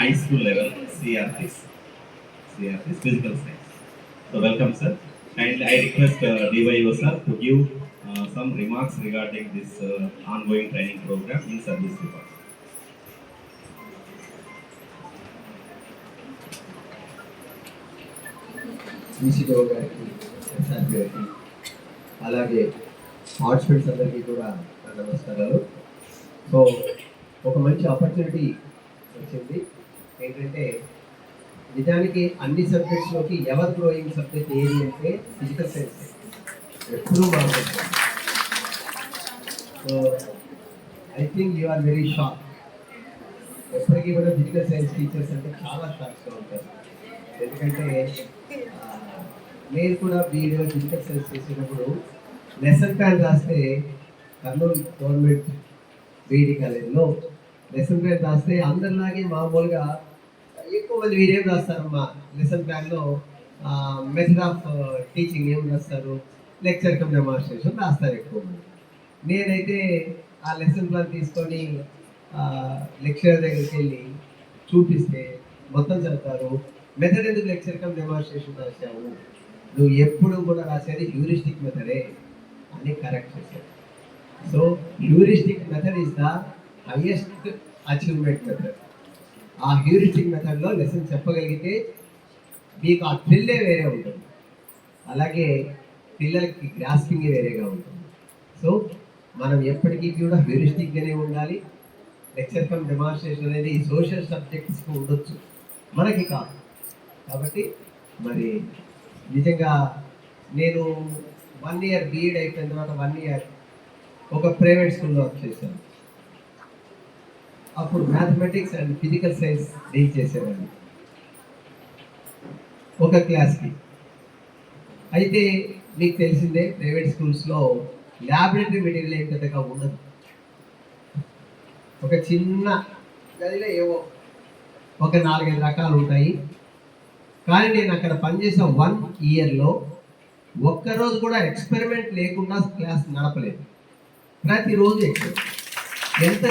high school level CRTs, physical science. So welcome, sir. And I request DYO sir to give some remarks regarding this ongoing training program in service department. Eco గారికి, SR గారికి, అలాగే participants అందరికీ కూడా నమస్కారాలు. So ఒక మంచి opportunity వచ్చింది. ఏంటంటే నిజానికి అన్ని సబ్జెక్ట్స్లోకి ఎవర్ గ్రోయింగ్ సబ్జెక్ట్ ఏది అంటే ఫిజికల్ సైన్స్. ఎప్పుడూ మాట్లాడుతుంది. So I think you are very sharp. ఎప్పటికీ కూడా ఫిజికల్ సైన్స్ టీచర్స్ అంటే చాలా షార్ప్గా ఉంటారు. ఎందుకంటే నేను కూడా బీఈడీలో ఫిజికల్ సైన్స్ చేసినప్పుడు లెసన్ ప్లాన్ రాస్తే కర్నూలు గవర్నమెంట్ బీఈడీ కాలేజీలో లెసన్ ప్లాన్ రాస్తే అందరిలాగే మామూలుగా ఎక్కువ మంది వీరేం రాస్తారమ్మా లెసన్ ప్లాన్లో మెథడ్ ఆఫ్ టీచింగ్ ఏం రాస్తారు, లెక్చర్ కమ్ డెమాన్స్ట్రేషన్ రాస్తారు ఎక్కువ మంది. నేనైతే ఆ లెసన్ ప్లాన్ తీసుకొని లెక్చరర్ దగ్గరికి వెళ్ళి చూపిస్తే మొత్తం చదువుతారు. మెథడ్ ఎందుకు లెక్చర్ కమ్ డెమాన్స్ట్రేషన్ రాసావు, నువ్వు ఎప్పుడు కూడా రాసేది హ్యూరిస్టిక్ మెథడే అని కరెక్ట్ చేశారు. So heuristic method is the highest achievement method. ఆ హ్యూరిస్టిక్ మెథడ్లో లెసన్ చెప్పగలిగితే మీకు ఆ థ్రిల్లే వేరే ఉంటుంది, అలాగే పిల్లలకి గ్రాస్పింగ్ వేరేగా ఉంటుంది. సో మనం ఎప్పటికీ కూడా హ్యూరిస్టిక్గానే ఉండాలి. లెక్చర్ కమ్ డెమాన్స్ట్రేషన్ అనేది సోషల్ సబ్జెక్ట్స్కి ఉండొచ్చు, మనకి కాదు. కాబట్టి మరి నిజంగా నేను 1 year బీఎడ్ అయిపోయిన తర్వాత 1 year ఒక ప్రైవేట్ స్కూల్లో వర్క్ చేశాను. అప్పుడు mathematics and physical science deal చేసేవాడిని ఒక క్లాస్కి. అయితే మీకు తెలిసిందే ప్రైవేట్ స్కూల్స్లో ల్యాబొరేటరీ మెటీరియల్ ఏం పెద్దగా ఉండదు. ఒక చిన్న గదిలో ఏవో ఒక 4-5 రకాలు ఉంటాయి. కానీ నేను అక్కడ పనిచేసిన 1 yearలో ఒక్కరోజు కూడా ఎక్స్పెరిమెంట్ లేకుండా క్లాస్ నడపలేదు. ప్రతిరోజు ఎక్స్పెరిమెంట్. ఎంత